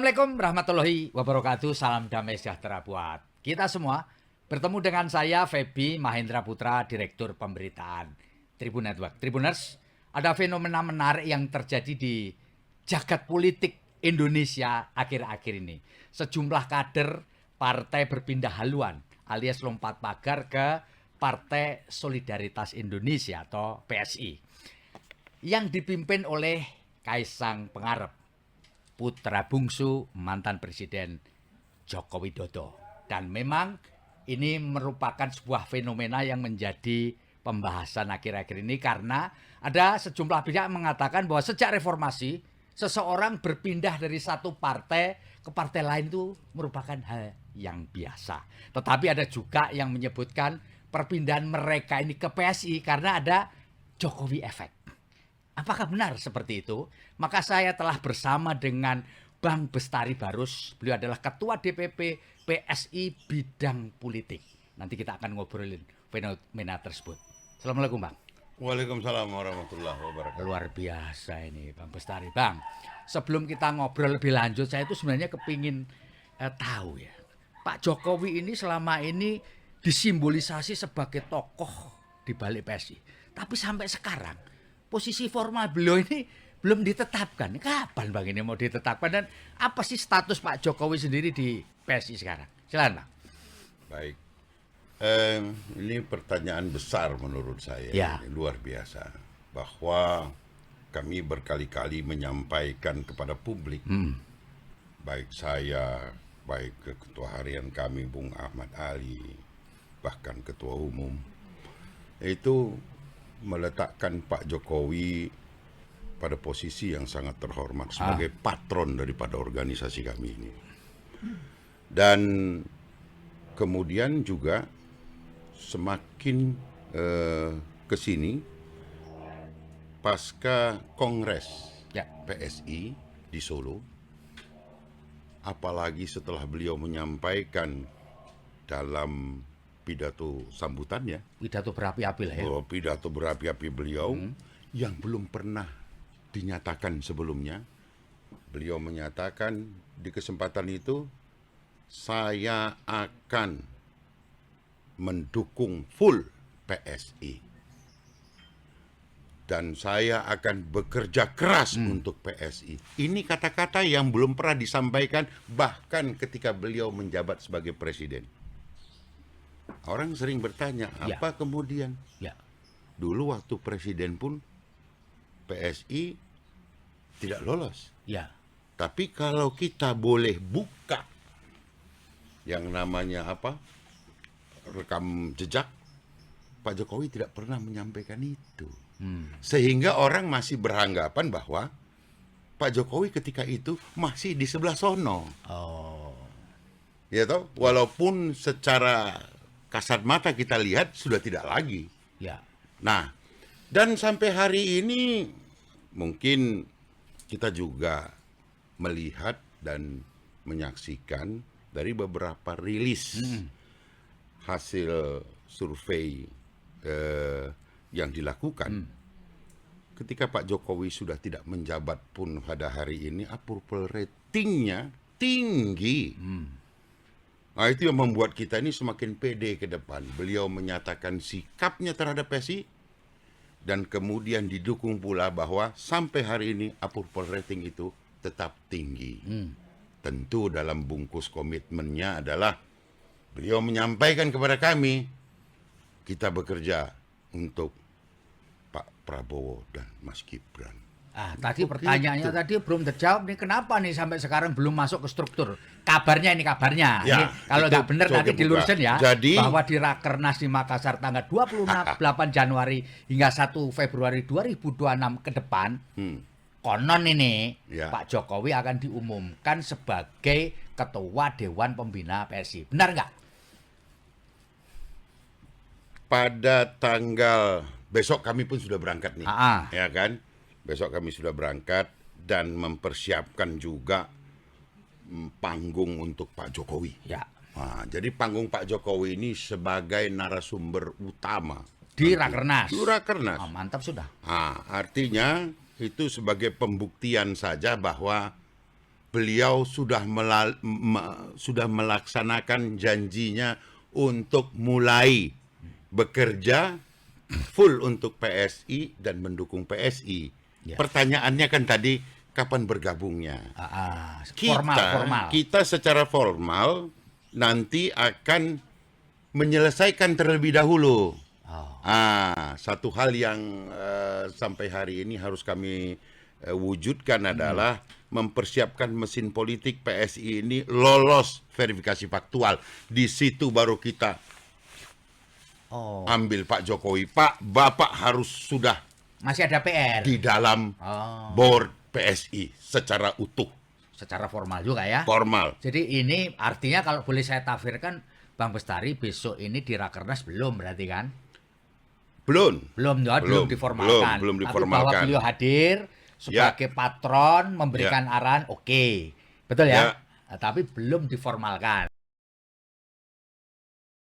Assalamualaikum warahmatullahi wabarakatuh. Salam damai sejahtera buat kita semua. Bertemu dengan saya Feby Mahendra Putra, Direktur Pemberitaan Tribun Network. Tribuners, ada fenomena menarik yang terjadi di jagat politik Indonesia akhir-akhir ini. Sejumlah kader partai berpindah haluan alias lompat pagar ke Partai Solidaritas Indonesia atau PSI yang dipimpin oleh Kaisang Pangarep, putra bungsu mantan Presiden Joko Widodo. Dan memang ini merupakan sebuah fenomena yang menjadi pembahasan akhir-akhir ini karena ada sejumlah pihak mengatakan bahwa sejak reformasi seseorang berpindah dari satu partai ke partai lain itu merupakan hal yang biasa. Tetapi ada juga yang menyebutkan perpindahan mereka ini ke PSI karena ada Jokowi Effect. Apakah benar seperti itu? Maka saya telah bersama dengan Bang Bestari Barus. Beliau adalah Ketua DPP PSI Bidang Politik. Nanti kita akan ngobrolin fenomena tersebut. Assalamualaikum Bang. Waalaikumsalam warahmatullahi wabarakatuh. Luar biasa ini Bang Bestari. Bang, sebelum kita ngobrol lebih lanjut, saya itu sebenarnya kepingin tahu ya. Pak Jokowi ini selama ini disimbolisasi sebagai tokoh di balik PSI. Tapi sampai sekarang posisi formal beliau ini belum ditetapkan. Kapan Bang ini mau ditetapkan dan apa sih status Pak Jokowi sendiri di PSI sekarang? Silakan Bang. Baik. Ini pertanyaan besar menurut saya. Ya. Ini luar biasa. Bahwa kami berkali-kali menyampaikan kepada publik, baik saya, baik Ketua Harian kami Bung Ahmad Ali, bahkan Ketua Umum, itu meletakkan Pak Jokowi pada posisi yang sangat terhormat sebagai patron daripada organisasi kami ini. Dan kemudian juga semakin ke sini pasca Kongres PSI di Solo, apalagi setelah beliau menyampaikan dalam pidato sambutannya, Pidato berapi-api lah ya. pidato berapi-api beliau yang belum pernah dinyatakan sebelumnya. Beliau menyatakan di kesempatan itu, saya akan mendukung full PSI dan saya akan bekerja keras untuk PSI. Ini kata-kata yang belum pernah disampaikan bahkan ketika beliau menjabat sebagai presiden. Orang sering bertanya, apa kemudian? Ya. Dulu waktu presiden pun PSI tidak lolos. Ya. Tapi kalau kita boleh buka yang namanya rekam jejak, Pak Jokowi tidak pernah menyampaikan itu. Sehingga orang masih beranggapan bahwa Pak Jokowi ketika itu masih di sebelah sono. Ya toh, walaupun secara kasat mata kita lihat sudah tidak lagi. Ya. Nah, dan sampai hari ini mungkin kita juga melihat dan menyaksikan dari beberapa rilis hasil survei yang dilakukan. Ketika Pak Jokowi sudah tidak menjabat pun pada hari ini, approval ratingnya tinggi. Nah, itu yang membuat kita ini semakin pede ke depan. Beliau menyatakan sikapnya terhadap PSI dan kemudian didukung pula bahwa sampai hari ini approval rating itu tetap tinggi. Tentu dalam bungkus komitmennya adalah beliau menyampaikan kepada kami, kita bekerja untuk Pak Prabowo dan Mas Gibran. Tadi pertanyaannya tadi belum terjawab nih, kenapa nih sampai sekarang belum masuk ke struktur? Kabarnya ini kabarnya. Ya, ini, kalau nggak benar nanti dilurusin ya. Jadi, bahwa di Rakernas di Makassar tanggal 28 Januari hingga 1 Februari 2026 ke depan, konon ini Pak Jokowi akan diumumkan sebagai Ketua Dewan Pembina PSI. Benar nggak? Pada tanggal besok kami pun sudah berangkat nih, ya kan? Besok kami sudah berangkat dan mempersiapkan juga panggung untuk Pak Jokowi. Ya. Nah, jadi panggung Pak Jokowi ini sebagai narasumber utama di Rakernas. Di Rakernas. Mantap sudah. Nah, artinya itu sebagai pembuktian saja bahwa beliau sudah sudah melaksanakan janjinya untuk mulai bekerja full untuk PSI dan mendukung PSI. Ya. Pertanyaannya kan tadi kapan bergabungnya? Formal. Kita secara formal nanti akan menyelesaikan terlebih dahulu. Satu hal yang sampai hari ini harus kami wujudkan adalah mempersiapkan mesin politik PSI ini lolos verifikasi faktual. Di situ baru kita ambil Pak Jokowi. Pak, Bapak harus sudah Masih ada PR. di dalam board PSI secara utuh. Secara formal juga ya. Formal. Jadi ini artinya kalau boleh saya tafsirkan, Bang Bestari besok ini di Rakernas belum berarti kan? Belum diformalkan. Belum Tapi diformalkan. bahwa beliau hadir sebagai patron memberikan arahan, oke. Betul ya? Tapi belum diformalkan.